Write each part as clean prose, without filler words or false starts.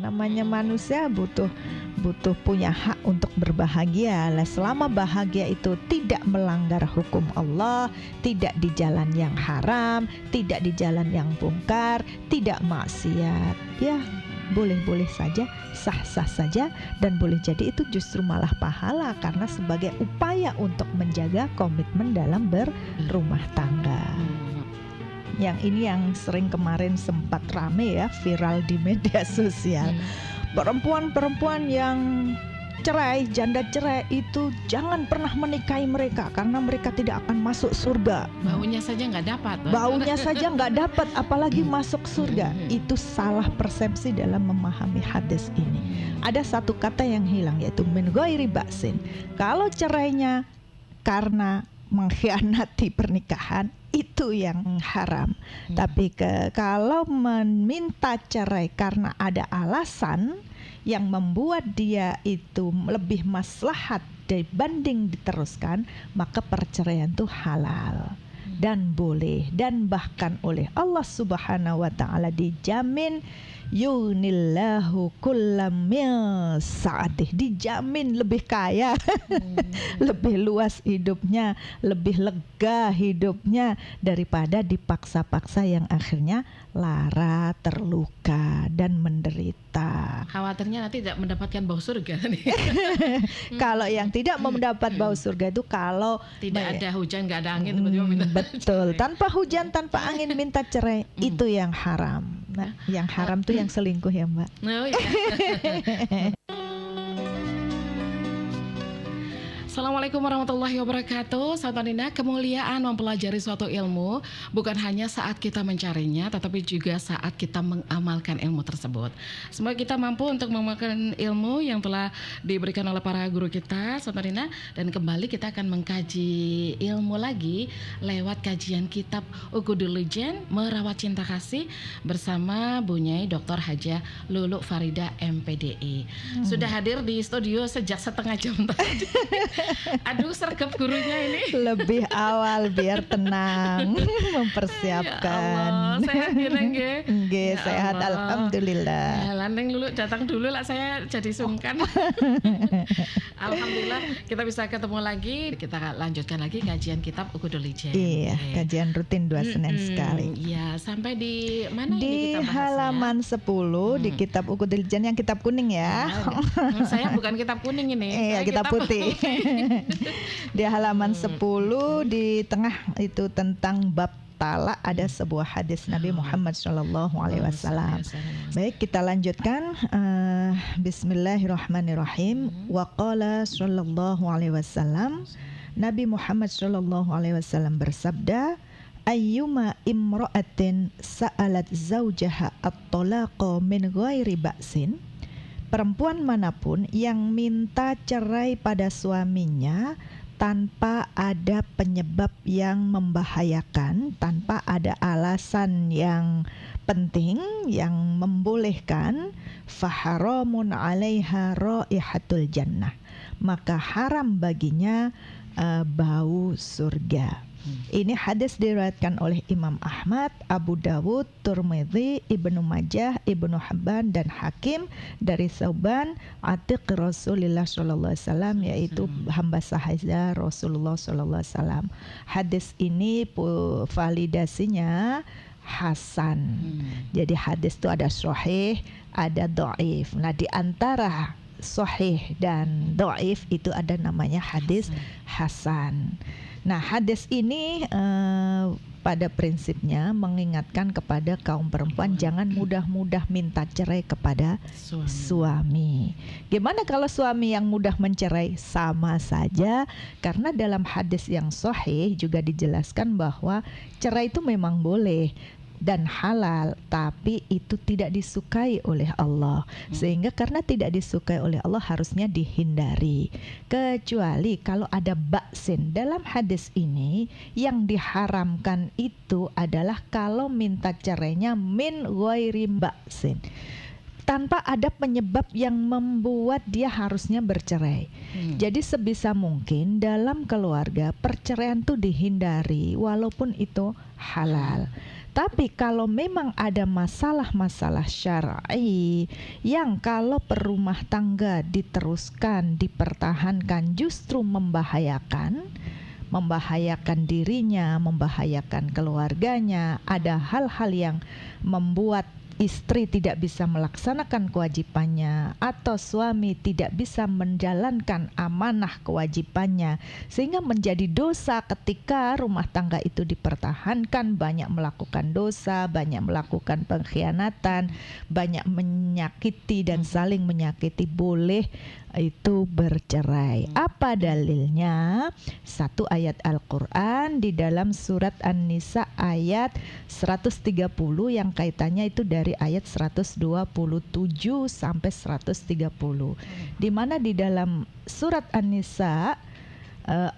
namanya manusia butuh punya hak untuk berbahagia. Lah, selama bahagia itu tidak melanggar hukum Allah, tidak di jalan yang haram, tidak di jalan yang mungkar, tidak maksiat, ya boleh-boleh saja, sah-sah saja, dan boleh jadi itu justru malah pahala karena sebagai upaya untuk menjaga komitmen dalam berumah tangga. Yang ini yang sering kemarin sempat rame ya, viral di media sosial. Perempuan-perempuan yang cerai, janda cerai itu jangan pernah menikahi mereka karena mereka tidak akan masuk surga. Baunya saja nggak dapat. Baunya saja nggak dapat, apalagi masuk surga. Itu salah persepsi dalam memahami hadis ini. Ada satu kata yang hilang, yaitu min ghairi ba'sin. Kalau cerainya karena mengkhianati pernikahan, itu yang haram. Tapi kalau meminta cerai karena ada alasan yang membuat dia itu lebih maslahat dibanding diteruskan, maka perceraian itu halal dan boleh, dan bahkan oleh Allah Subhanahu wa taala dijamin yunillahu kullam min sa'atih, dijamin lebih kaya, lebih luas hidupnya, lebih lega hidupnya daripada dipaksa-paksa yang akhirnya lara, terluka dan menderita. Khawatirnya nanti tidak mendapatkan bau surga nih. Kalau yang tidak mendapat bau surga itu kalau tidak ada hujan, nggak ada angin, tiba-tiba minta betul, tanpa hujan, tanpa angin minta cerai, itu yang haram. Nah, yang haram tuh yang selingkuh ya Mbak. Oh, iya. Assalamualaikum warahmatullahi wabarakatuh. Sahabat Nina, kemuliaan mempelajari suatu ilmu bukan hanya saat kita mencarinya, tetapi juga saat kita mengamalkan ilmu tersebut. Semoga kita mampu untuk mengamalkan ilmu yang telah diberikan oleh para guru kita, Sahabat Nina. Dan kembali kita akan mengkaji ilmu lagi lewat kajian kitab Uqudul Lijan, Merawat Cinta Kasih bersama Bu Nyai Dr. Hajah Lulu Farida MPDI. Sudah hadir di studio sejak setengah jam tadi. Aduh, sergap gurunya ini. Lebih awal biar tenang mempersiapkan. Ya Allah, sehat ya, nggih, sehat alhamdulillah. Ya, landeng dulu, datang dulu lah, saya jadi sungkan. Alhamdulillah kita bisa ketemu lagi. Kita lanjutkan lagi kajian kitab Uqudul Lijan. Iya, kajian rutin 2 Senin sekali. Iya, sampai di mana di ini kita halaman 10 di kitab Uqudul Lijan yang kitab kuning ya. Saya bukan kitab kuning ini. Iya, kitab putih. Di halaman 10 di tengah itu tentang bab talak ada sebuah hadis Nabi Muhammad SAW. Baik, kita lanjutkan. Bismillahirrahmanirrahim. Wa qala sallallahu alaihi wasallam, Nabi Muhammad SAW bersabda, ayyuma imra'atin sa'alat zawjaha at-talaqa min ghairi ba'sin, perempuan manapun yang minta cerai pada suaminya tanpa ada penyebab yang membahayakan, tanpa ada alasan yang penting yang membolehkan, faharamun 'alaiha raihatul jannah, maka haram baginya bau surga. Ini hadis diriwayatkan oleh Imam Ahmad, Abu Dawud, Tirmidzi, Ibnu Majah, Ibnu Hibban dan Hakim dari Sauban atiq Rasulullah sallallahu alaihi wasallam, yaitu hamba sahaya Rasulullah sallallahu alaihi wasallam. Hadis ini validasinya hasan. Jadi hadis itu ada sahih, ada dhaif. Nah, di antara sahih dan dhaif itu ada namanya hadis hasan. Nah, hadis ini pada prinsipnya mengingatkan kepada kaum perempuan jangan mudah-mudah minta cerai kepada suami. Gimana kalau suami yang mudah mencerai? Sama saja, karena dalam hadis yang sahih juga dijelaskan bahwa cerai itu memang boleh dan halal, tapi itu tidak disukai oleh Allah. Sehingga karena tidak disukai oleh Allah harusnya dihindari. Kecuali kalau ada baksin. Dalam hadis ini yang diharamkan itu adalah kalau minta cerainya min ghairi baksin, tanpa ada penyebab yang membuat dia harusnya bercerai. Jadi sebisa mungkin dalam keluarga perceraian itu dihindari walaupun itu halal. Tapi kalau memang ada masalah-masalah syar'i yang kalau perumah tangga diteruskan, dipertahankan justru membahayakan dirinya, membahayakan keluarganya, ada hal-hal yang membuat istri tidak bisa melaksanakan kewajibannya atau suami tidak bisa menjalankan amanah kewajibannya, sehingga menjadi dosa ketika rumah tangga itu dipertahankan, banyak melakukan dosa, banyak melakukan pengkhianatan, banyak menyakiti dan saling menyakiti, boleh itu bercerai. Apa dalilnya? Satu ayat Al-Quran di dalam surat An-Nisa ayat 130 yang kaitannya itu dari ayat 127 sampai 130, di mana di dalam surat An-Nisa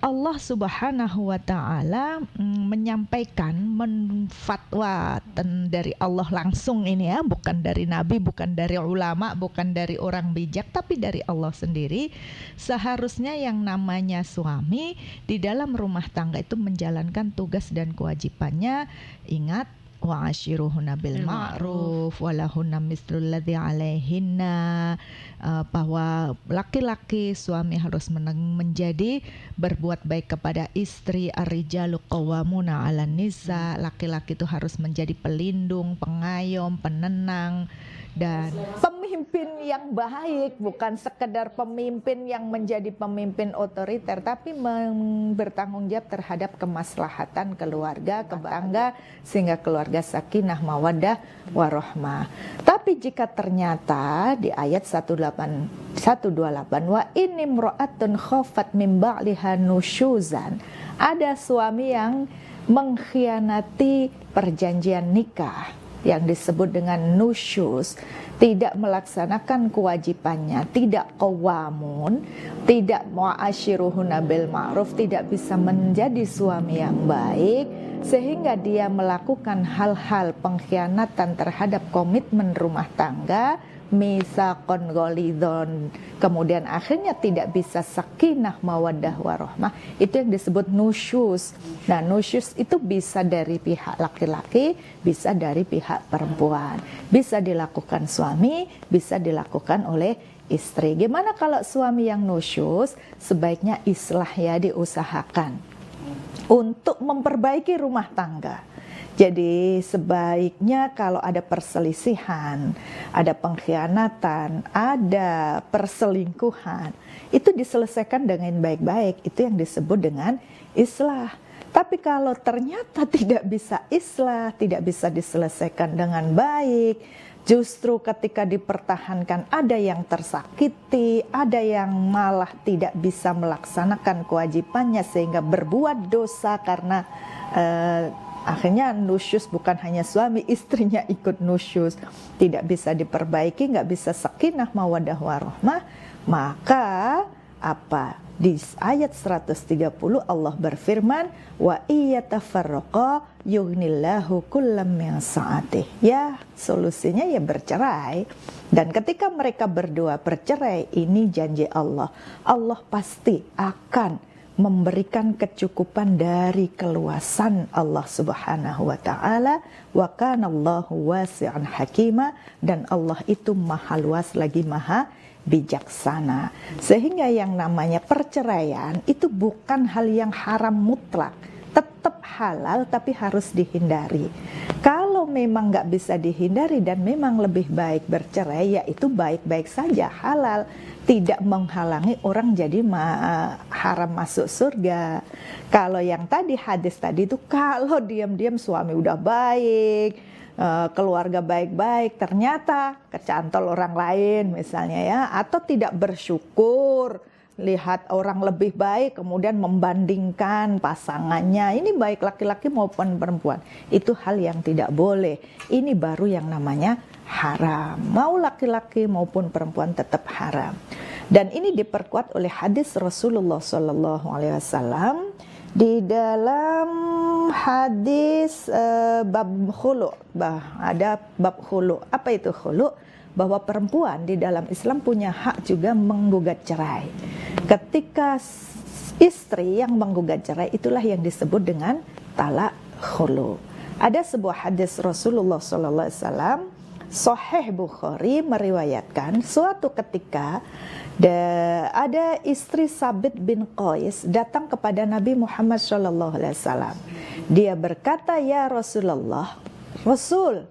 Allah Subhanahu wa Ta'ala menyampaikan, menfatwa dari Allah langsung ini ya, bukan dari nabi, bukan dari ulama, bukan dari orang bijak, tapi dari Allah sendiri. Seharusnya yang namanya suami di dalam rumah tangga itu menjalankan tugas dan kewajibannya. Ingat, wa ashiruhunna bil ma'ruf walahunna mislul ladzi 'alaihinna, bahwa laki-laki suami harus menjadi berbuat baik kepada istri. Ar-rijalu qawwamuna 'alan nisa, laki-laki itu harus menjadi pelindung, pengayom, penenang dan pemimpin yang baik, bukan sekedar pemimpin yang menjadi pemimpin otoriter, tapi bertanggung jawab terhadap kemaslahatan keluarga, ketangga, sehingga keluarga sakinah, mawaddah, warahmah. Tapi jika ternyata di ayat 128, wa inni imra'atun khafat min ba'liha nusyuzan, ada suami yang mengkhianati perjanjian nikah yang disebut dengan nusyuz, tidak melaksanakan kewajibannya, tidak qawamun, tidak mu'ashiruhunna bil ma'ruf, tidak bisa menjadi suami yang baik, sehingga dia melakukan hal-hal pengkhianatan terhadap komitmen rumah tangga, misaqon ghalidhon, kemudian akhirnya tidak bisa sakinah mawaddah warahmah, itu yang disebut nusyuz. Nah, nusyuz itu bisa dari pihak laki-laki, bisa dari pihak perempuan, bisa dilakukan suami, bisa dilakukan oleh istri. Gimana kalau suami yang nusyuz? Sebaiknya islah ya, diusahakan untuk memperbaiki rumah tangga. Jadi sebaiknya kalau ada perselisihan, ada pengkhianatan, ada perselingkuhan, itu diselesaikan dengan baik-baik. Itu yang disebut dengan islah. Tapi kalau ternyata tidak bisa islah, tidak bisa diselesaikan dengan baik, justru ketika dipertahankan ada yang tersakiti, ada yang malah tidak bisa melaksanakan kewajibannya sehingga berbuat dosa karena akhirnya nusyuz, bukan hanya suami, istrinya ikut nusyuz, tidak bisa diperbaiki, nggak bisa sakinah mawaddah warahmah. Maka apa? Di ayat 130 Allah berfirman, wa iyatafarraqa yughnillahu kullam min sa'atih. Ya, solusinya ya bercerai. Dan ketika mereka berdua bercerai, ini janji Allah. Allah pasti akan memberikan kecukupan dari keluasan Allah Subhanahu wa Ta'ala. Wa kanallahu wasi'an hakima, dan Allah itu maha luas lagi maha bijaksana. Sehingga yang namanya perceraian itu bukan hal yang haram mutlak, tetap halal tapi harus dihindari. Kalau memang nggak bisa dihindari dan memang lebih baik bercerai, ya itu baik-baik saja, halal, tidak menghalangi orang jadi haram masuk surga. Kalau yang tadi hadis tadi itu kalau diam-diam suami udah baik, keluarga baik-baik, ternyata kecantol orang lain misalnya ya, atau tidak bersyukur lihat orang lebih baik kemudian membandingkan pasangannya, ini baik laki-laki maupun perempuan, itu hal yang tidak boleh. Ini baru yang namanya haram, mau laki-laki maupun perempuan tetap haram. Dan ini diperkuat oleh hadis Rasulullah SAW di dalam hadis bab khulu'. Ada bab khulu'. Apa itu khulu'? Bahwa perempuan di dalam Islam punya hak juga menggugat cerai. Ketika istri yang menggugat cerai, itulah yang disebut dengan talak khulu'. Ada sebuah hadis Rasulullah SAW, Sahih Bukhari meriwayatkan suatu ketika ada istri Sabit bin Qais datang kepada Nabi Muhammad SAW. Dia berkata, ya Rasulullah, Rasul,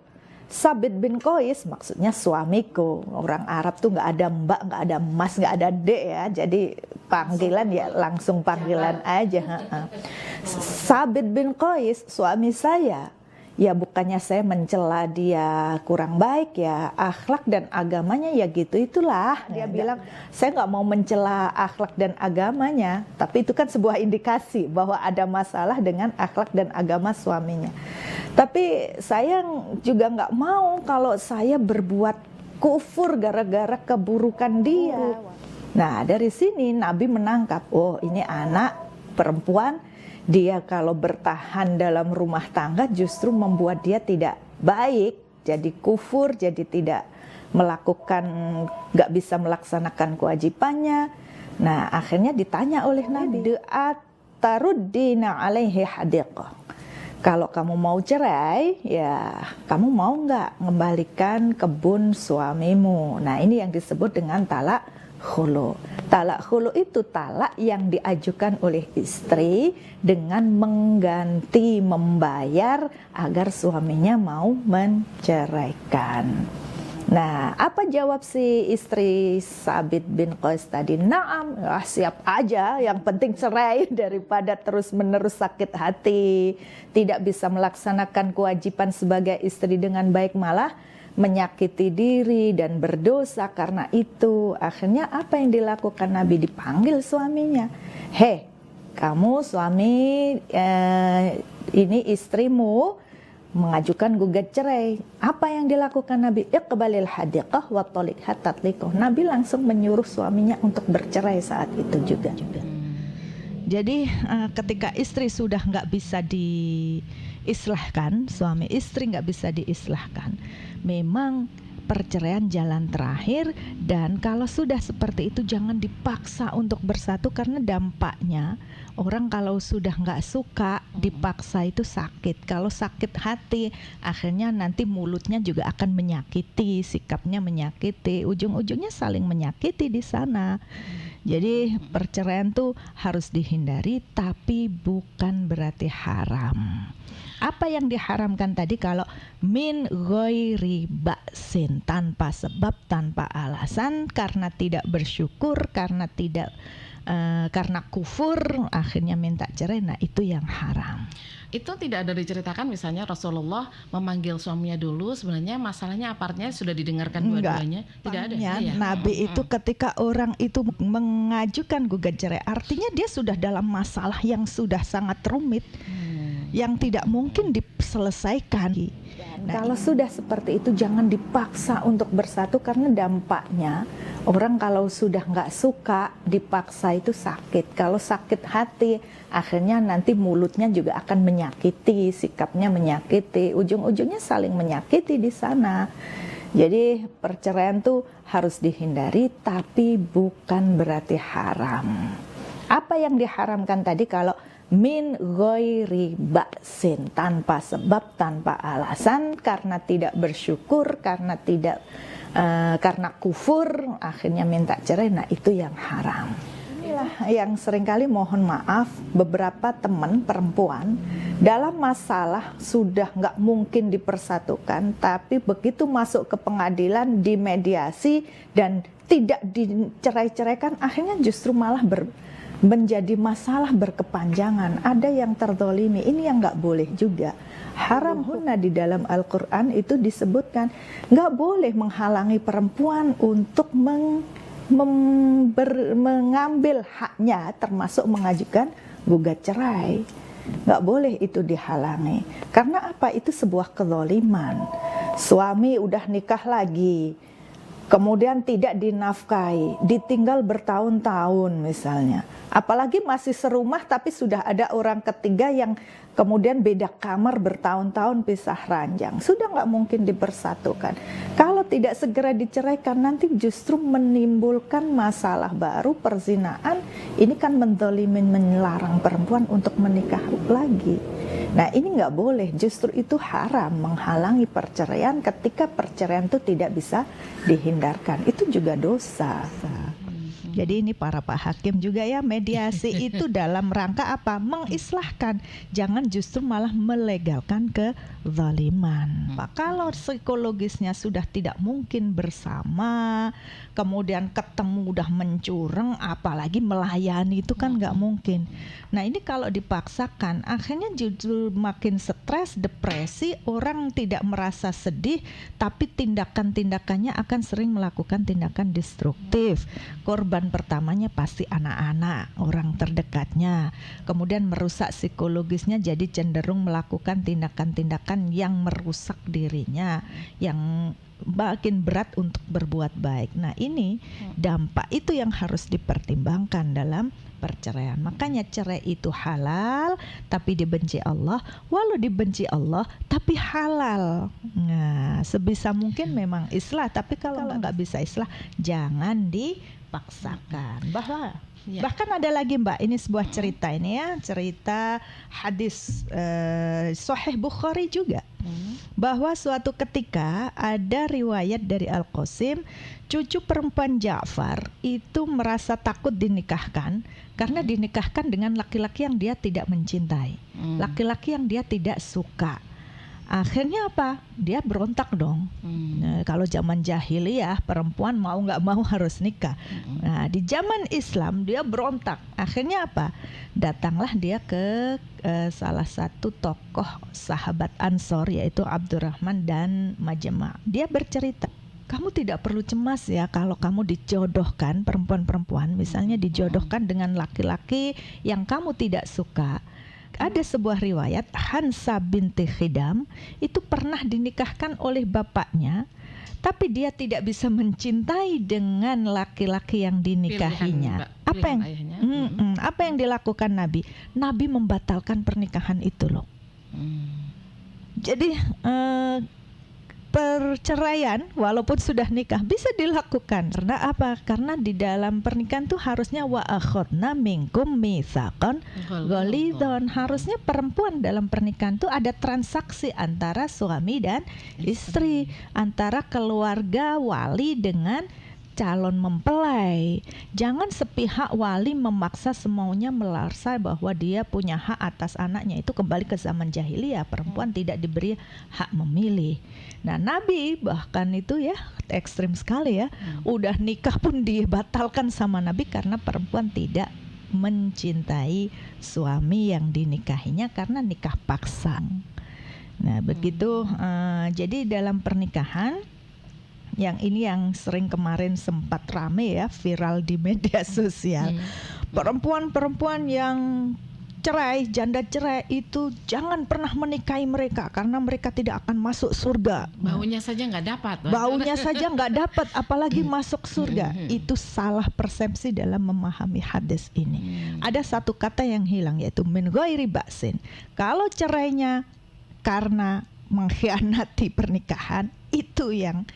Sabit bin Qais maksudnya suamiku. Orang Arab tuh nggak ada mbak, nggak ada mas, nggak ada dek ya. Jadi panggilan ya langsung panggilan aja. Sabit bin Qais suami saya. Ya bukannya saya mencela dia kurang baik ya, akhlak dan agamanya ya gitu itulah. Dia bilang saya nggak mau mencela akhlak dan agamanya, tapi itu kan sebuah indikasi bahwa ada masalah dengan akhlak dan agama suaminya. Tapi saya juga nggak mau kalau saya berbuat kufur gara-gara keburukan dia. Nah dari sini Nabi menangkap, oh ini anak perempuan, dia kalau bertahan dalam rumah tangga justru membuat dia tidak baik, jadi kufur, jadi tidak melakukan, nggak bisa melaksanakan kewajibannya. Nah akhirnya ditanya oleh Nabi, taruddina alaihi hadiqah. Kalau kamu mau cerai, ya kamu mau nggak ngembalikan kebun suamimu. Nah ini yang disebut dengan talak khulu. Talak khulu itu talak yang diajukan oleh istri dengan mengganti, membayar agar suaminya mau menceraikan. Nah, apa jawab si istri Sabit bin Qais tadi? Naam, ya, siap aja, yang penting cerai daripada terus-menerus sakit hati, tidak bisa melaksanakan kewajiban sebagai istri dengan baik, malah menyakiti diri dan berdosa karena itu. Akhirnya apa yang dilakukan Nabi? Dipanggil suaminya. Hei, kamu suami, ini istrimu mengajukan gugat cerai. Apa yang dilakukan Nabi? Iqbalil hadiqah wa talikha tatliqah. Nabi langsung menyuruh suaminya untuk bercerai saat itu juga. Jadi ketika istri sudah nggak bisa diislahkan, suami istri nggak bisa diislahkan, memang perceraian jalan terakhir. Dan kalau sudah seperti itu jangan dipaksa untuk bersatu, karena dampaknya orang kalau sudah nggak suka dipaksa itu sakit. Kalau sakit hati akhirnya nanti mulutnya juga akan menyakiti, sikapnya menyakiti, ujung-ujungnya saling menyakiti di sana. Jadi perceraian tuh harus dihindari, tapi bukan berarti haram. Apa yang diharamkan tadi? Kalau min ghairi ba'sin, tanpa sebab, tanpa alasan, karena tidak bersyukur, karena karena kufur akhirnya minta cerai, nah itu yang haram. Itu tidak ada diceritakan misalnya Rasulullah memanggil suaminya dulu, sebenarnya masalahnya apartnya sudah didengarkan dua-duanya? Tidak ada ya? Nabi itu ketika orang itu mengajukan gugat cerai, artinya dia sudah dalam masalah yang sudah sangat rumit, yang tidak mungkin diselesaikan. Nah, kalau sudah seperti itu jangan dipaksa untuk bersatu, karena dampaknya orang kalau sudah nggak suka dipaksa itu sakit. Kalau sakit hati akhirnya nanti mulutnya juga akan menyakiti, sikapnya menyakiti, ujung-ujungnya saling menyakiti di sana. Jadi perceraian tuh harus dihindari, tapi bukan berarti haram. Apa yang diharamkan tadi? Kalau min ghairi ba'sin, tanpa sebab, tanpa alasan, karena tidak bersyukur, karena karena kufur akhirnya minta cerai, nah itu yang haram. Inilah yang seringkali mohon maaf beberapa teman perempuan dalam masalah sudah nggak mungkin dipersatukan, tapi begitu masuk ke pengadilan dimediasi dan tidak dicerai-ceraikan, akhirnya justru malah menjadi masalah berkepanjangan. Ada yang terzolimi, ini yang nggak boleh juga. Haram hunna di dalam Al-Quran itu disebutkan nggak boleh menghalangi perempuan untuk mengambil haknya, termasuk mengajukan gugat cerai. Nggak boleh itu dihalangi. Karena apa? Itu sebuah kezaliman. Suami udah nikah lagi, kemudian tidak dinafkahi, ditinggal bertahun-tahun misalnya. Apalagi masih serumah tapi sudah ada orang ketiga yang kemudian beda kamar bertahun-tahun pisah ranjang. Sudah nggak mungkin dipersatukan. Kalau tidak segera diceraikan nanti justru menimbulkan masalah baru, perzinaan. Ini kan menzalimin, melarang perempuan untuk menikah lagi. Nah ini nggak boleh, justru itu haram, menghalangi perceraian ketika perceraian itu tidak bisa dihindarkan. Itu juga dosa. Jadi ini para Pak Hakim juga ya, mediasi itu dalam rangka apa? Mengislahkan, jangan justru malah melegalkan kezaliman. Pak, kalau psikologisnya sudah tidak mungkin bersama, kemudian ketemu udah mencurang, apalagi melayani itu kan nggak mungkin. Nah ini kalau dipaksakan, akhirnya justru makin stres, depresi, orang tidak merasa sedih, tapi tindakan-tindakannya akan sering melakukan tindakan destruktif. Korban pertamanya pasti anak-anak, orang terdekatnya. Kemudian merusak psikologisnya, jadi cenderung melakukan tindakan-tindakan yang merusak dirinya, yang makin berat untuk berbuat baik. Nah ini dampak itu yang harus dipertimbangkan dalam perceraian. Makanya cerai itu halal tapi dibenci Allah, walau dibenci Allah tapi halal. Nah sebisa mungkin memang islah, tapi kalau nggak bisa islah jangan dipaksakan. Bahkan ada lagi Mbak, ini sebuah cerita ini ya, cerita hadis Sahih Bukhari juga, bahwa suatu ketika ada riwayat dari Al-Qasim, cucu perempuan Ja'far itu merasa takut dinikahkan karena dinikahkan dengan laki-laki yang dia tidak mencintai, laki-laki yang dia tidak suka. Akhirnya apa? Dia berontak dong. Nah, kalau zaman jahiliyah perempuan mau nggak mau harus nikah. Nah di zaman Islam dia berontak. Akhirnya apa? Datanglah dia ke salah satu tokoh sahabat Ansor yaitu Abdurrahman dan Majma'. Dia bercerita, kamu tidak perlu cemas ya kalau kamu dijodohkan, perempuan-perempuan misalnya dijodohkan dengan laki-laki yang kamu tidak suka. Ada sebuah riwayat Hansa binti Khidam itu pernah dinikahkan oleh bapaknya, tapi dia tidak bisa mencintai dengan laki-laki yang dinikahinya. Apa yang dilakukan Nabi? Nabi membatalkan pernikahan itu loh. Jadi perceraian walaupun sudah nikah bisa dilakukan. Karena apa? Karena di dalam pernikahan tuh harusnya wa akhadna minkum mitsaqan ghalidhan. Harusnya perempuan dalam pernikahan tuh ada transaksi antara suami dan istri, antara keluarga wali dengan calon mempelai. Jangan sepihak wali memaksa semaunya melarsa bahwa dia punya hak atas anaknya. Itu kembali ke zaman jahiliyah, perempuan tidak diberi hak memilih. Nah Nabi bahkan itu ya ekstrim sekali ya, udah nikah pun dibatalkan sama Nabi karena perempuan tidak mencintai suami yang dinikahinya karena nikah paksa. Nah begitu. Jadi dalam pernikahan yang ini yang sering kemarin sempat rame ya, viral di media sosial, perempuan-perempuan yang cerai, janda cerai itu jangan pernah menikahi mereka karena mereka tidak akan masuk surga. Baunya saja nggak dapat. Baunya saja nggak dapat, apalagi masuk surga. Itu salah persepsi dalam memahami hadis ini. Ada satu kata yang hilang yaitu min ghairi ba'sin. Kalau cerainya karena mengkhianati pernikahan itu yang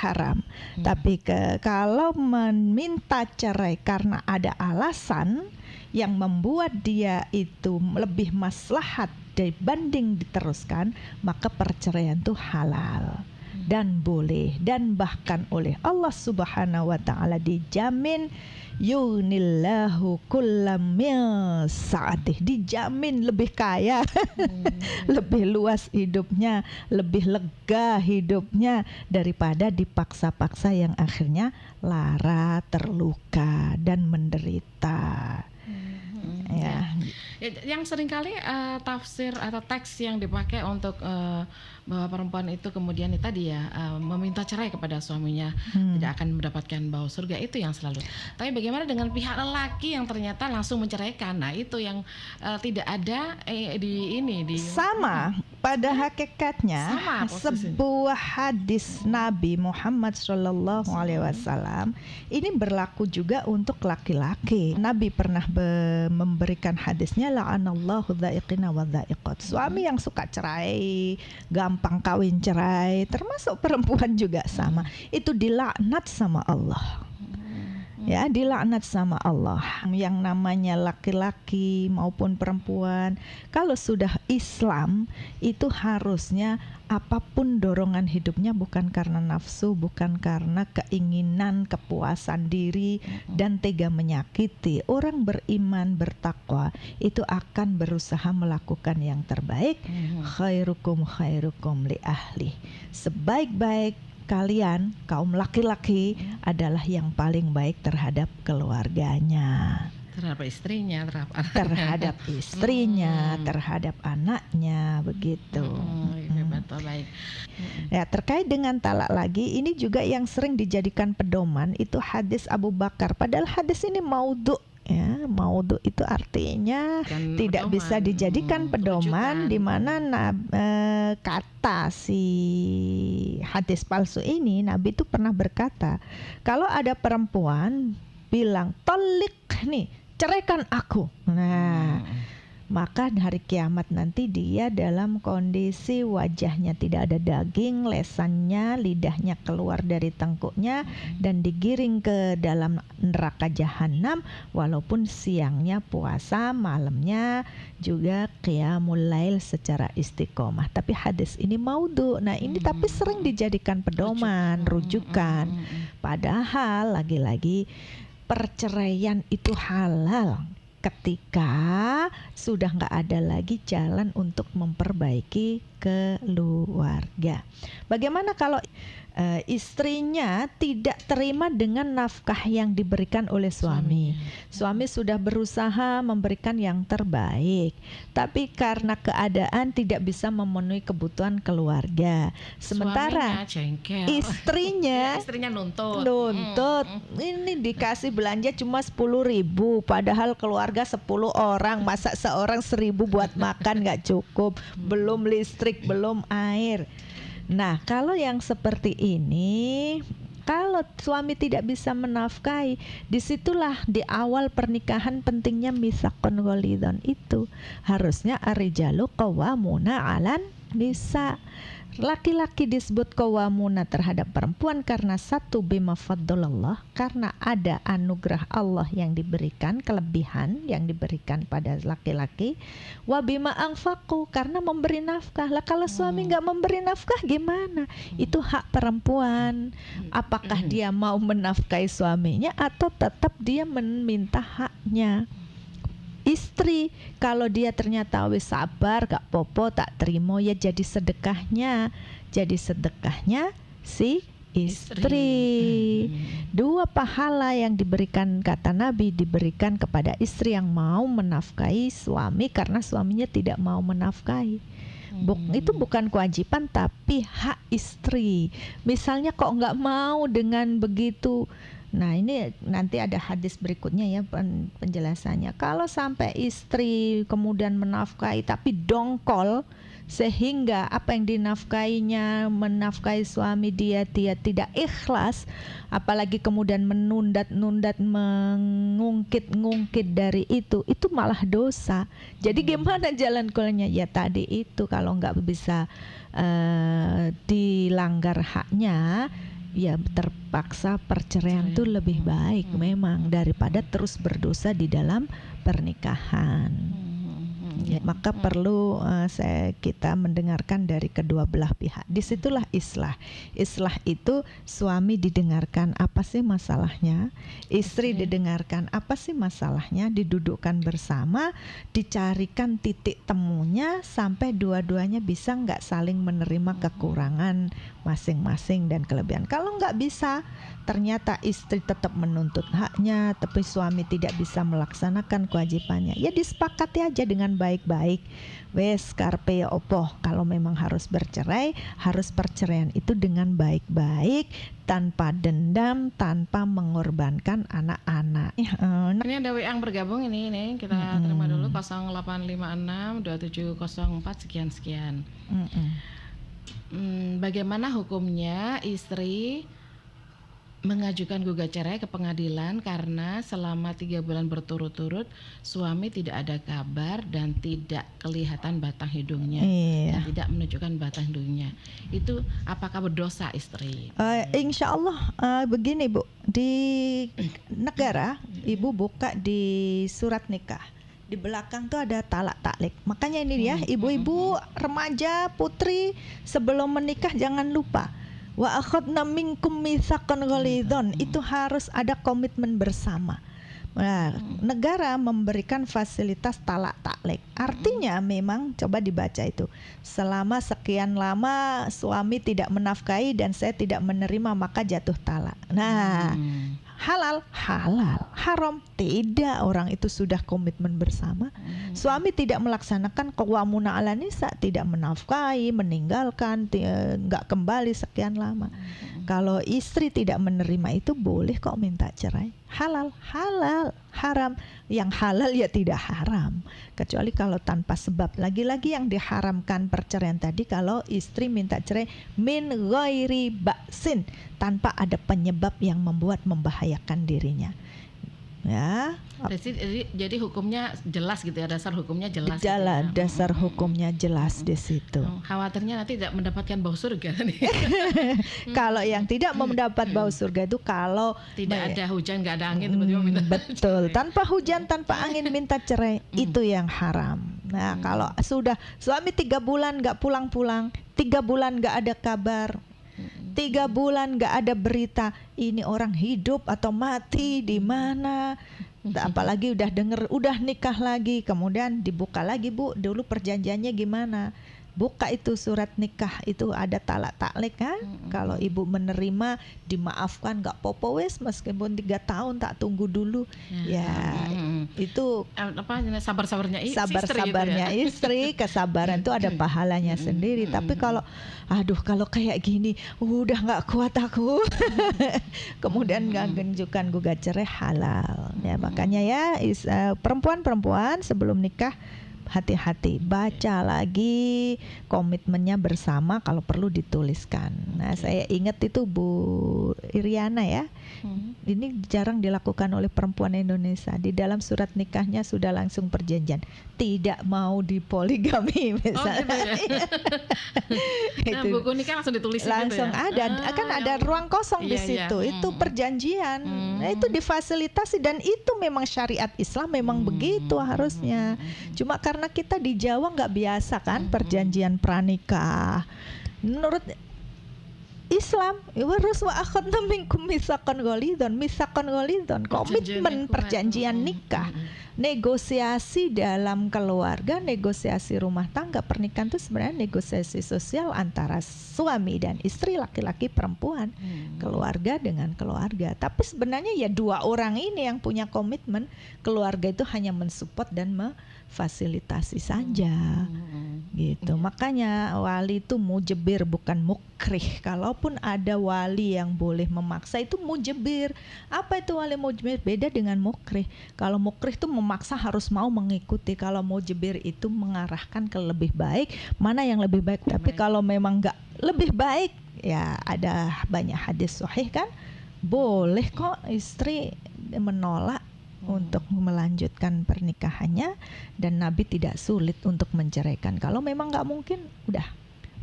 haram. Tapi kalau meminta cerai karena ada alasan yang membuat dia itu lebih maslahat dibanding diteruskan, maka perceraian itu halal dan boleh, dan bahkan oleh Allah Subhanahu wa taala dijamin yunillahu kullam min sa'atih, dijamin lebih kaya, lebih luas hidupnya, lebih lega hidupnya daripada dipaksa-paksa yang akhirnya lara, terluka dan menderita. Ya. Yang seringkali tafsir atau teks yang dipakai untuk bahwa perempuan itu kemudian tadi ya meminta cerai kepada suaminya, tidak akan mendapatkan bau surga, itu yang selalu. Tapi bagaimana dengan pihak lelaki yang ternyata langsung menceraikan? Nah, itu yang tidak ada di sama pada hakikatnya sebuah hadis Nabi Muhammad SAW ini berlaku juga untuk laki-laki. Nabi pernah memberikan hadisnya, la'anallahu dha'iqina wa dha'iqat. Suami yang suka cerai, gampang kawin cerai, termasuk perempuan juga sama, itu dilaknat sama Allah. Ya, dilaknat sama Allah. Yang namanya laki-laki maupun perempuan, kalau sudah Islam itu harusnya apapun dorongan hidupnya bukan karena nafsu, bukan karena keinginan, kepuasan diri dan tega menyakiti. Orang beriman, bertakwa itu akan berusaha melakukan yang terbaik. Khairukum khairukum li ahli. Sebaik-baik kalian kaum laki-laki adalah yang paling baik terhadap keluarganya, terhadap istrinya, terhadap istrinya, terhadap anaknya, begitu. Betul, baik. Ya, terkait dengan talak lagi, ini juga yang sering dijadikan pedoman itu hadis Abu Bakar. Padahal hadis ini maudhu. Ya, maudhu itu artinya tidak bisa dijadikan pedoman, di mana kata si hadis palsu ini, Nabi itu pernah berkata, kalau ada perempuan bilang tolik nih, ceraikan aku. Nah, maka hari kiamat nanti dia dalam kondisi wajahnya tidak ada daging, lesannya, lidahnya keluar dari tengkuknya dan digiring ke dalam neraka jahanam, walaupun siangnya puasa, malamnya juga qiyamul lail secara istiqomah. Tapi hadis ini maudhu. Nah, ini tapi sering dijadikan pedoman, rujukan. Padahal lagi-lagi perceraian itu halal ketika sudah nggak ada lagi jalan untuk memperbaiki keluarga. Bagaimana kalau istrinya tidak terima dengan nafkah yang diberikan oleh suami? Suami sudah berusaha memberikan yang terbaik, tapi karena keadaan tidak bisa memenuhi kebutuhan keluarga. Sementara istrinya nuntut, ini dikasih belanja cuma 10.000, padahal keluarga 10 orang, masa seorang 1.000 buat makan nggak cukup, belum listrik, belum air. Nah, kalau yang seperti ini, kalau suami tidak bisa menafkahi, disitulah di awal pernikahan pentingnya mitsaqun ghalidhon itu. Harusnya ar-rijalu qawwamuna 'alan nisa. Laki-laki disebut qawwamuna terhadap perempuan karena satu, bima faddalallah, karena ada anugerah Allah yang diberikan, kelebihan yang diberikan pada laki-laki, wa bima anfaqu, karena memberi nafkah. Lah kalau suami nggak memberi nafkah gimana? Itu hak perempuan. Apakah dia mau menafkahi suaminya atau tetap dia meminta haknya? Istri, kalau dia ternyata wis sabar, gak popo, tak terima, ya jadi sedekahnya si istri. Dua pahala yang diberikan, kata Nabi, diberikan kepada istri yang mau menafkahi suami karena suaminya tidak mau menafkahi. Itu bukan kewajiban tapi hak istri. Misalnya kok nggak mau dengan begitu. Nah, ini nanti ada hadis berikutnya ya penjelasannya. Kalau sampai istri kemudian menafkahi tapi dongkol, sehingga apa yang dinafkahinya, menafkahi suami dia tidak ikhlas, apalagi kemudian menundat-nundat, mengungkit-ngungkit dari itu malah dosa. Jadi gimana jalan keluarnya? Ya tadi itu, kalau nggak bisa dilanggar haknya, ya terpaksa perceraian itu lebih baik memang daripada terus berdosa di dalam pernikahan. Ya, maka perlu kita mendengarkan dari kedua belah pihak. Disitulah islah. Islah itu suami didengarkan apa sih masalahnya, istri didengarkan apa sih masalahnya, didudukkan bersama, dicarikan titik temunya sampai dua-duanya bisa nggak saling menerima kekurangan masing-masing dan kelebihan. Kalau nggak bisa, ternyata istri tetap menuntut haknya, tapi suami tidak bisa melaksanakan kewajibannya, ya disepakati aja dengan baik-baik. Wes karpe ya opo, kalau memang harus bercerai, harus perceraian itu dengan baik-baik, tanpa dendam, tanpa mengorbankan anak-anak. Ini ada WA yang bergabung ini kita terima dulu 0856 2704 sekian. Bagaimana hukumnya istri mengajukan gugat cerai ke pengadilan karena selama 3 bulan berturut-turut suami tidak ada kabar dan tidak kelihatan batang hidungnya, dan tidak menunjukkan batang hidungnya. Itu apakah berdosa istri? Insya Allah begini Bu, di negara Ibu buka di surat nikah, di belakang tuh ada talak taklik. Makanya ini dia, ibu-ibu, remaja, putri, sebelum menikah jangan lupa wa akhadna minkum mitsaqan ghalidhan, itu harus ada komitmen bersama. Nah, negara memberikan fasilitas talak taklik. Artinya memang coba dibaca itu, selama sekian lama suami tidak menafkahi dan saya tidak menerima maka jatuh talak. Nah, halal, haram tidak, orang itu sudah komitmen bersama. Suami tidak melaksanakan qawwamuna 'alan nisa, tidak menafkahi, meninggalkan, nggak kembali sekian lama. Kalau istri tidak menerima itu boleh kok minta cerai. Halal, haram. Yang halal ya tidak haram, kecuali kalau tanpa sebab. Lagi-lagi yang diharamkan perceraian tadi kalau istri minta cerai min ghairi ba'sin, tanpa ada penyebab yang membahayakan dirinya. Ya. Jadi hukumnya jelas gitu ya, dasar hukumnya jelas. Jalan, gitu ya. Dasar hukumnya jelas di situ. Khawatirnya nanti tidak mendapatkan bau surga nih. Kalau yang tidak mendapat bau surga itu kalau tidak ada hujan, nggak ada angin, tiba-tiba minta betul, cerai. Tanpa hujan, tanpa angin minta cerai, itu yang haram. Nah, kalau sudah suami 3 bulan nggak pulang-pulang, 3 bulan nggak ada kabar, 3 bulan nggak ada berita, ini orang hidup atau mati di mana. Apalagi udah denger, udah nikah lagi, kemudian dibuka lagi, Bu, dulu perjanjiannya gimana? Buka itu surat nikah, itu ada talak taklik kan? Kalau ibu menerima, dimaafkan, nggak popo wes, meskipun 3 tahun tak tunggu dulu. Itu sabar-sabarnya istri. Sabar-sabarnya gitu ya? Istri, kesabaran itu ada pahalanya sendiri. Tapi kalau kalau kayak gini, udah nggak kuat aku, kemudian nggak menunjukkan gugat cerai, halal. Ya makanya ya perempuan-perempuan sebelum nikah hati-hati, baca lagi komitmennya bersama, kalau perlu dituliskan. Nah, saya ingat itu Bu Iriana ya. Ini jarang dilakukan oleh perempuan Indonesia. Di dalam surat nikahnya sudah langsung perjanjian tidak mau dipoligami misalnya. Nah, buku nikah langsung ditulis langsung gitu ya? Ada, kan ada ruang kosong di situ. Itu perjanjian. Nah, itu difasilitasi dan itu memang syariat Islam memang begitu harusnya. Cuma karena kita di Jawa nggak biasa kan perjanjian pranikah. Menurut Islam, harus wa akhadna minkum mitsaqan ghalidhan, komitmen perjanjian nikah. Negosiasi dalam keluarga, negosiasi rumah tangga, pernikahan itu sebenarnya negosiasi sosial antara suami dan istri, laki-laki perempuan, keluarga dengan keluarga. Tapi sebenarnya ya 2 orang ini yang punya komitmen, keluarga itu hanya mensupport dan fasilitasi saja, gitu. Makanya wali itu mujibir bukan mukrih. Kalaupun ada wali yang boleh memaksa itu mujibir. Apa itu wali mujibir? Beda dengan mukrih. Kalau mukrih itu memaksa harus mau mengikuti. Kalau mujibir itu mengarahkan ke lebih baik. Mana yang lebih baik? Tapi kalau memang nggak lebih baik, ya ada banyak hadis sahih kan, boleh kok istri menolak untuk melanjutkan pernikahannya, dan Nabi tidak sulit untuk menceraikan. Kalau memang nggak mungkin, udah.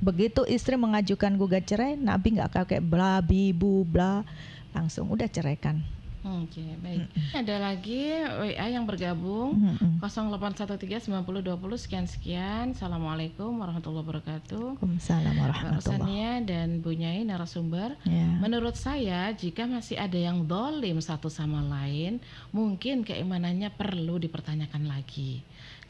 Begitu istri mengajukan gugat cerai, Nabi nggak kayak bla bibu bla, langsung udah ceraikan. Oke, baik. Ada lagi WA yang bergabung 08139020 sekian. Assalamualaikum warahmatullahi wabarakatuh. Waalaikumsalam Mbak warahmatullahi. Rosania dan Bu Nyai narasumber. Ya. Menurut saya, jika masih ada yang dolim satu sama lain, mungkin keimanannya perlu dipertanyakan lagi.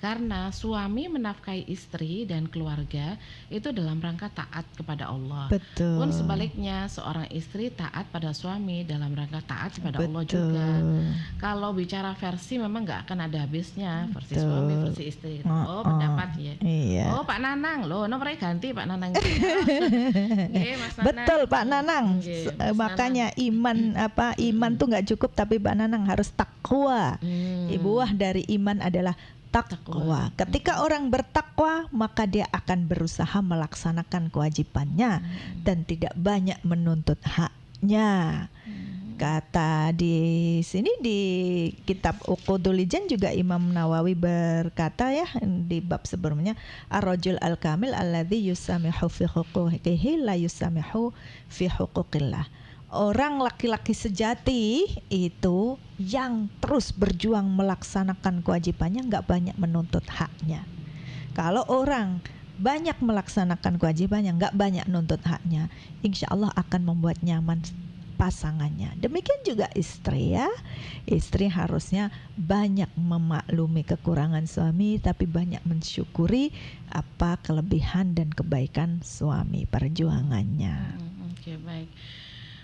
Karena suami menafkahi istri dan keluarga itu dalam rangka taat kepada Allah. Betul. Pun sebaliknya, seorang istri taat pada suami dalam rangka taat kepada Allah Betul. juga. Kalau bicara versi memang nggak akan ada habisnya, versi Betul. suami, versi istri. Oh, pendapat ya. Iya. Oh, Pak Nanang, loh, nomornya ganti Pak Nanang. Nggih, Mas Nanang. Betul Pak Nanang. Nggih, Mas Makanya iman tuh nggak cukup, tapi Pak Nanang harus takwa. Buah dari iman adalah takwa. Ketika orang bertakwa, maka dia akan berusaha melaksanakan kewajibannya dan tidak banyak menuntut haknya. Kata di sini di kitab Uqudul Ijan juga Imam Nawawi berkata ya di bab sebelumnya, ar-rajul al-kamil alladzi yusamihu fi huquqihi la yusamihu fi huquqillah. Orang laki-laki sejati itu yang terus berjuang melaksanakan kewajibannya, nggak banyak menuntut haknya. Kalau orang banyak melaksanakan kewajibannya, nggak banyak nuntut haknya, insya Allah akan membuat nyaman pasangannya. Demikian juga istri ya. Istri harusnya banyak memaklumi kekurangan suami, tapi banyak mensyukuri apa kelebihan dan kebaikan suami, perjuangannya. Oke, baik.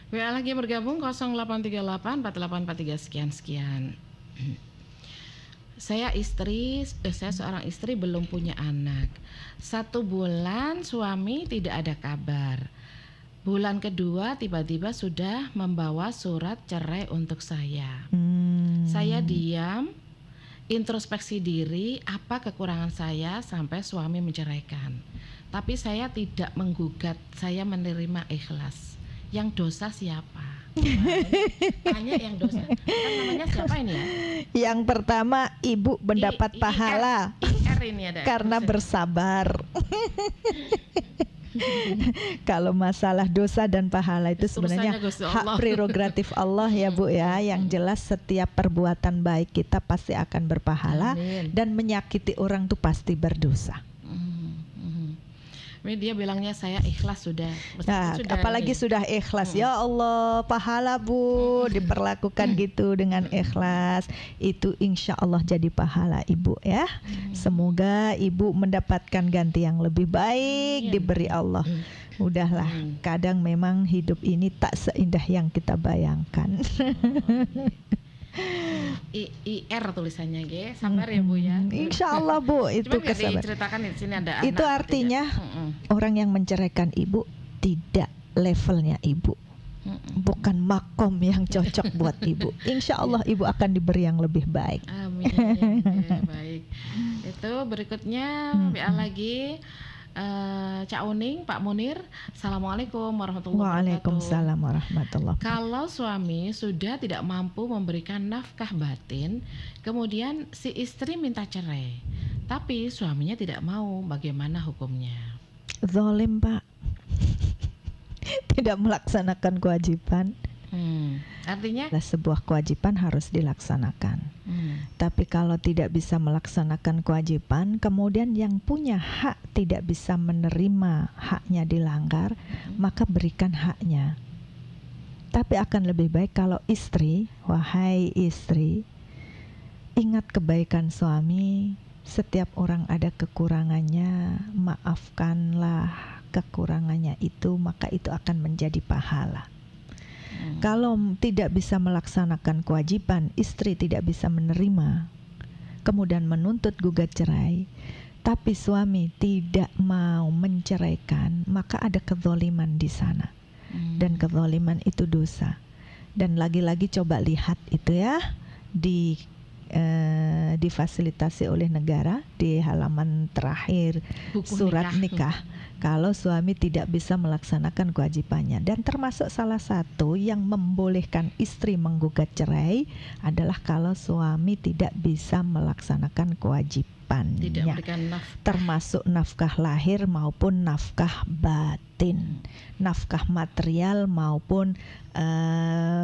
WA lagi bergabung 08384843 sekian. Saya seorang istri belum punya anak. 1 bulan suami tidak ada kabar. Bulan kedua tiba-tiba sudah membawa surat cerai untuk saya. Saya diam, introspeksi diri apa kekurangan saya sampai suami menceraikan. Tapi saya tidak menggugat, saya menerima ikhlas. Yang dosa siapa? Tanya yang dosa. Kan namanya siapa ini ya? Yang pertama, ibu mendapat pahala ini ada karena bersabar. Kalau masalah dosa dan pahala itu sebenarnya hak prerogatif Allah ya Bu ya. Yang jelas setiap perbuatan baik kita pasti akan berpahala. Amin. Dan menyakiti orang itu pasti berdosa. Dia bilangnya saya ikhlas sudah. Nah, apalagi sudah ikhlas. Ya Allah, pahala Bu, diperlakukan gitu dengan ikhlas. Itu insya Allah jadi pahala Ibu ya. Semoga Ibu mendapatkan ganti yang lebih baik diberi Allah. Udahlah, kadang memang hidup ini tak seindah yang kita bayangkan. IR tulisannya G, sabar ya Bu ya. Insya Allah Bu, itu kesabaran. Diceritakan di sini ada itu anak, artinya orang yang menceraikan ibu tidak levelnya ibu, bukan makom yang cocok buat ibu. Insya Allah ibu akan diberi yang lebih baik. Amin. Ya, baik. Itu berikutnya WA lagi. Cak Uning, Pak Munir, Assalamualaikum warahmatullahi wabarakatuh. Waalaikumsalam warahmatullahi wabarakatuh. Kalau suami sudah tidak mampu memberikan nafkah batin, kemudian si istri minta cerai, tapi suaminya tidak mau, bagaimana hukumnya? Zalim Pak. Tidak melaksanakan kewajiban. Artinya? Sebuah kewajiban harus dilaksanakan. Tapi kalau tidak bisa melaksanakan kewajiban, kemudian yang punya hak tidak bisa menerima haknya dilanggar, maka berikan haknya. Tapi akan lebih baik kalau istri, wahai istri, ingat kebaikan suami. Setiap orang ada kekurangannya, maafkanlah kekurangannya itu, maka itu akan menjadi pahala. Kalau tidak bisa melaksanakan kewajiban, istri tidak bisa menerima, kemudian menuntut gugat cerai, tapi suami tidak mau menceraikan, maka ada kezaliman di sana. Dan kezaliman itu dosa. Dan lagi-lagi coba lihat itu ya, difasilitasi oleh negara di halaman terakhir buku surat nikah. Kalau suami tidak bisa melaksanakan kewajibannya, dan termasuk salah satu yang membolehkan istri menggugat cerai adalah kalau suami tidak bisa melaksanakan kewajibannya, tidak memberikan nafkah, termasuk nafkah lahir maupun nafkah batin. batin, nafkah material maupun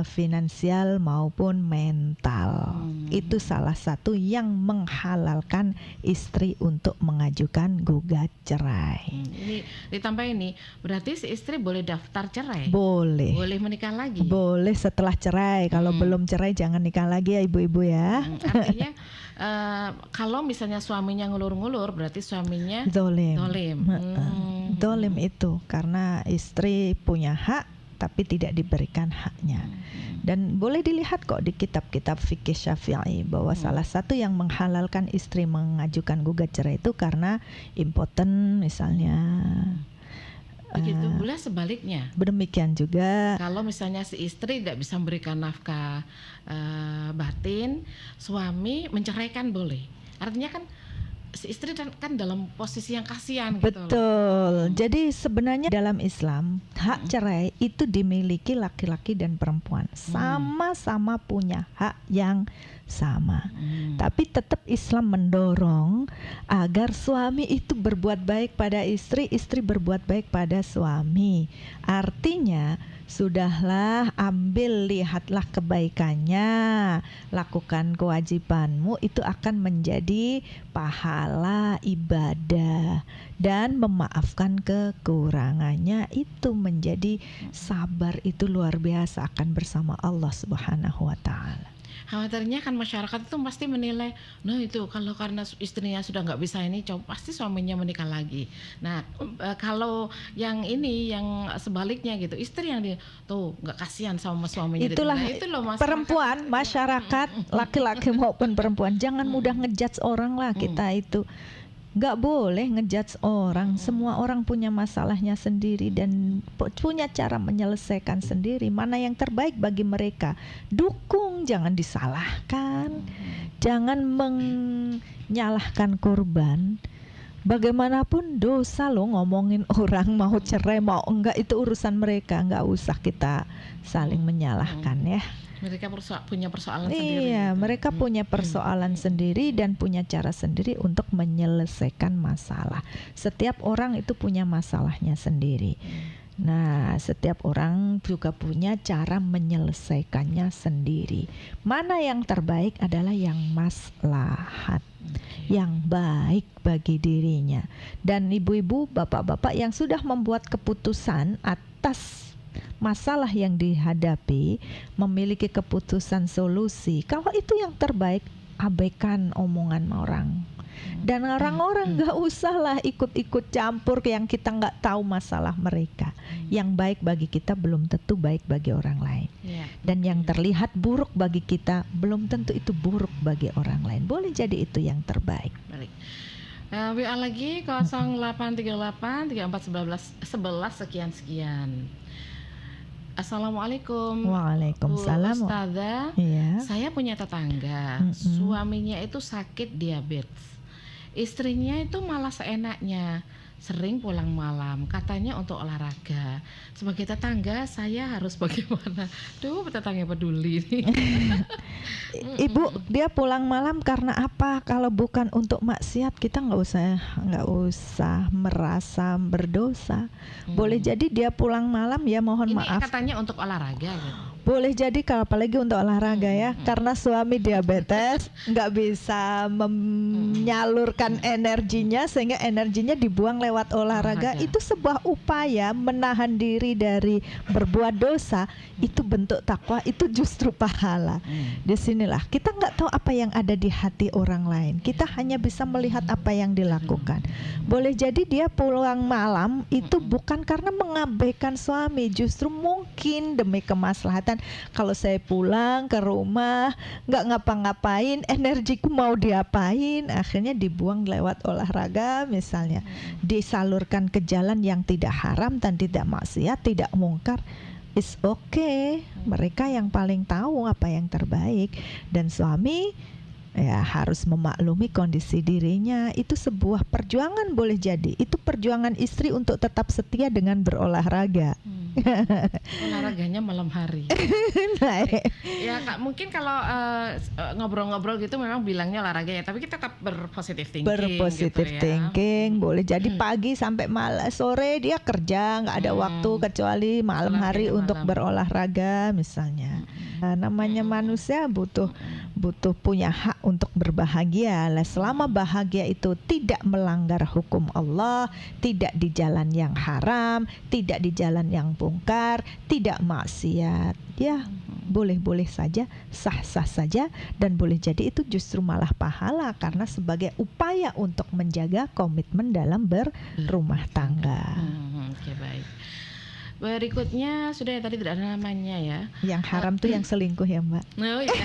finansial maupun mental. Itu salah satu yang menghalalkan istri untuk mengajukan gugat cerai. Ini ditambah ini, berarti si istri boleh daftar cerai? Boleh. Boleh menikah lagi? Boleh setelah cerai. Kalau belum cerai jangan nikah lagi ya ibu-ibu ya. Artinya kalau misalnya suaminya ngulur-ngulur, berarti suaminya Zolim. Zolim Hmm. itu karena istri punya hak tapi tidak diberikan haknya. Dan boleh dilihat kok di kitab-kitab fikih Syafi'i bahwa salah satu yang menghalalkan istri mengajukan gugat cerai itu karena impoten misalnya. Begitu pula sebaliknya. Demikian juga Kalau misalnya si istri tidak bisa memberikan nafkah batin, suami menceraikan boleh. Artinya kan si istri kan dalam posisi yang kasihan gitu loh. betul. Jadi sebenarnya dalam Islam hak cerai itu dimiliki laki-laki dan perempuan. Sama-sama punya hak yang sama. Tapi tetap Islam mendorong agar suami itu berbuat baik pada istri, istri berbuat baik pada suami. Artinya sudahlah, ambil, lihatlah kebaikannya, lakukan kewajibanmu, itu akan menjadi pahala ibadah, dan memaafkan kekurangannya itu menjadi sabar, itu luar biasa akan bersama Allah Subhanahu wa Ta'ala. Khawatirnya kan masyarakat itu pasti menilai, nah itu kalau karena istrinya sudah nggak bisa ini, pasti suaminya menikah lagi. Nah kalau yang ini, yang sebaliknya gitu, istri yang dia tuh nggak kasihan sama suaminya. Itulah itu loh masyarakat. perempuan, masyarakat, laki-laki maupun perempuan, jangan mudah ngejudge orang lah. Kita itu nggak boleh ngejudge orang. Semua orang punya masalahnya sendiri dan punya cara menyelesaikan sendiri. Mana yang terbaik bagi mereka, dukung, jangan disalahkan, jangan menyalahkan korban. Bagaimanapun dosa loh ngomongin orang mau cerai mau enggak, itu urusan mereka, nggak usah kita saling menyalahkan ya. Mereka punya persoalan sendiri. Iya, gitu. mereka punya persoalan sendiri dan punya cara sendiri untuk menyelesaikan masalah. Setiap orang itu punya masalahnya sendiri. Nah, setiap orang juga punya cara menyelesaikannya sendiri. Mana yang terbaik adalah yang maslahat, yang baik bagi dirinya. Dan ibu-ibu, bapak-bapak yang sudah membuat keputusan atas masalah yang dihadapi, memiliki keputusan solusi, kalau itu yang terbaik, abaikan omongan orang. Dan orang-orang gak usah lah ikut-ikut campur yang kita gak tahu masalah mereka. Yang baik bagi kita belum tentu baik bagi orang lain. Dan yang terlihat buruk bagi kita belum tentu itu buruk bagi orang lain. Boleh jadi itu yang terbaik. Balik. WA lagi 0838 3411 sekian. Assalamualaikum. Waalaikumsalam. Bu Ustazah, Iya. saya punya tetangga, suaminya itu sakit diabetes, istrinya itu malah seenaknya, sering pulang malam, katanya untuk olahraga. Sebagai tetangga saya harus bagaimana? Duh, tetangga peduli nih. Ibu, dia pulang malam karena apa? Kalau bukan untuk maksiat, kita nggak usah merasa berdosa. Boleh jadi dia pulang malam, ya mohon Ini maaf. katanya untuk olahraga gitu. Boleh jadi kalau apalagi untuk olahraga ya, karena suami diabetes nggak bisa menyalurkan energinya sehingga energinya dibuang lewat olahraga. Itu sebuah upaya menahan diri dari berbuat dosa. Itu bentuk takwa, itu justru pahala. Disinilah kita nggak tahu apa yang ada di hati orang lain. Kita hanya bisa melihat apa yang dilakukan. Boleh jadi dia pulang malam itu bukan karena mengabaikan suami, justru mungkin demi kemaslahatan. Kalau saya pulang ke rumah nggak ngapa-ngapain, energiku mau diapain, akhirnya dibuang lewat olahraga misalnya, disalurkan ke jalan yang tidak haram dan tidak maksiat, tidak mungkar. It's okay, mereka yang paling tahu apa yang terbaik. Dan suami Ya, harus memaklumi kondisi dirinya. Itu sebuah perjuangan boleh jadi. Itu perjuangan istri untuk tetap setia dengan berolahraga. Olahraganya malam hari. Nah, Ya Kak, mungkin kalau ngobrol-ngobrol gitu memang bilangnya olahraga ya, tapi kita tetap berpositif thinking. berpositif gitu ya. thinking boleh jadi pagi sampai sore dia kerja, nggak ada waktu kecuali malam hari Olahraganya untuk malam. berolahraga misalnya. Nah, namanya manusia butuh punya hak untuk berbahagia. Lah, selama bahagia itu tidak melanggar hukum Allah, tidak di jalan yang haram, tidak di jalan yang bongkar, tidak maksiat, ya boleh-boleh saja, sah-sah saja, dan boleh jadi itu justru malah pahala karena sebagai upaya untuk menjaga komitmen dalam berumah tangga. Oke, baik. Berikutnya sudah ya, tadi tidak ada namanya ya. Yang haram tuh yang selingkuh ya, Mbak. Oh iya.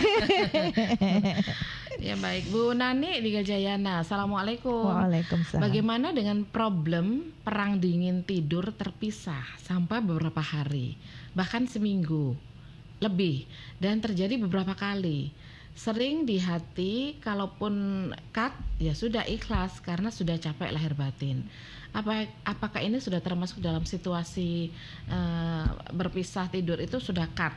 Ya baik, Bu Nani di Gajayana. Assalamualaikum. Waalaikumsalam. Bagaimana dengan problem perang dingin tidur terpisah sampai beberapa hari, bahkan seminggu lebih, dan terjadi beberapa kali. Sering di hati, kalaupun cut ya sudah ikhlas karena sudah capek lahir batin. Apakah ini sudah termasuk dalam situasi berpisah tidur itu sudah cut?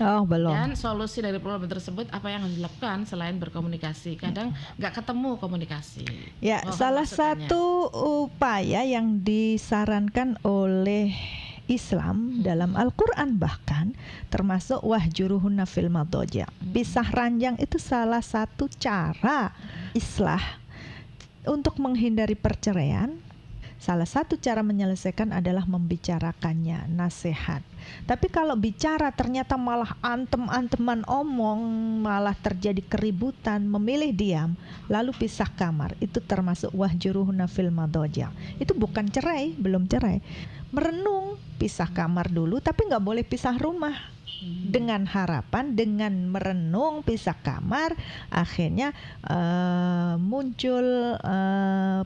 Oh, belum. Dan solusi dari problem tersebut apa yang harus dilakukan selain berkomunikasi? Kadang nggak ketemu komunikasi. Ya, salah masukannya. satu upaya yang disarankan oleh Islam dalam Al-Quran bahkan termasuk wahjuruhunna fil madhaji'. Pisah ranjang itu salah satu cara islah untuk menghindari perceraian. Salah satu cara menyelesaikan adalah membicarakannya, nasihat. Tapi kalau bicara ternyata malah antem-anteman omong, malah terjadi keributan, memilih diam, lalu pisah kamar, itu termasuk wahjuruhunna fil madhaji'. Itu bukan cerai, belum cerai. Merenung, pisah kamar dulu, tapi nggak boleh pisah rumah. Dengan harapan, dengan merenung pisah kamar, akhirnya muncul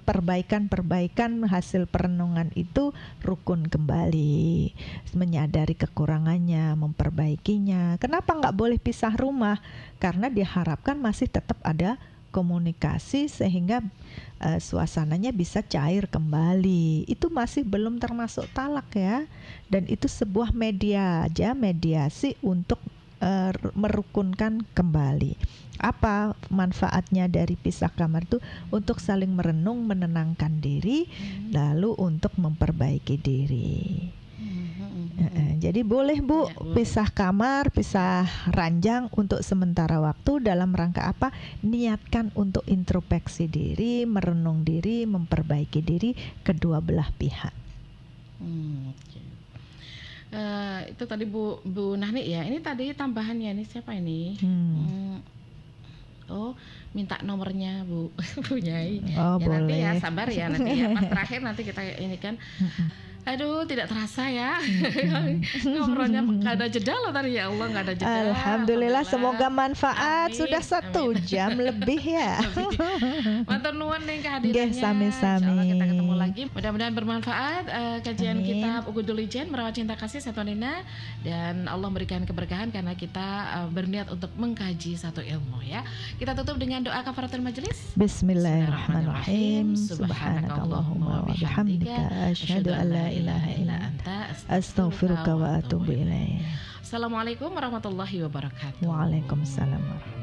perbaikan-perbaikan hasil perenungan itu rukun kembali, menyadari kekurangannya, memperbaikinya. Kenapa nggak boleh pisah rumah? Karena diharapkan masih tetap ada komunikasi sehingga suasananya bisa cair kembali. Itu masih belum termasuk talak ya, dan itu sebuah mediasi untuk merukunkan kembali. Apa manfaatnya dari pisah kamar itu? Untuk saling merenung, menenangkan diri, lalu untuk memperbaiki diri. Jadi boleh Bu, Ya, boleh. pisah kamar, pisah ranjang untuk sementara waktu dalam rangka apa? Niatkan untuk introspeksi diri, merenung diri, memperbaiki diri kedua belah pihak. Oke. Itu tadi Bu Nani ya. Ini tadi tambahannya ini siapa ini? Oh, minta nomornya Bu Nyai. Oh, Ya nanti ya, boleh. sabar ya nanti ya. Pas terakhir nanti kita ini kan. Aduh, tidak terasa ya. Ngobrolnya nggak ada jeda loh tadi, ya Allah, nggak ada jeda. Alhamdulillah, semoga manfaat. Amin, Sudah 1 jam lebih ya. Matur nuwun nih kehadirannya. Nggih, sami-sami. Insyaallah kita ketemu lagi. Mudah-mudahan bermanfaat kajian Amin. kitab Uqudul Ijen, Merawat Cinta Kasih Satu Nina, dan Allah memberikan keberkahan karena kita berniat untuk mengkaji satu ilmu ya. Kita tutup dengan doa kafaratul majelis. Bismillahirrahmanirrahim. Subhanakallahumma wa bihamdika asyhadu an la ilaha illa anta astaghfiruka wa atubu ilaik. Assalamualaikum warahmatullahi wabarakatuh. Waalaikumsalam warahmatullahi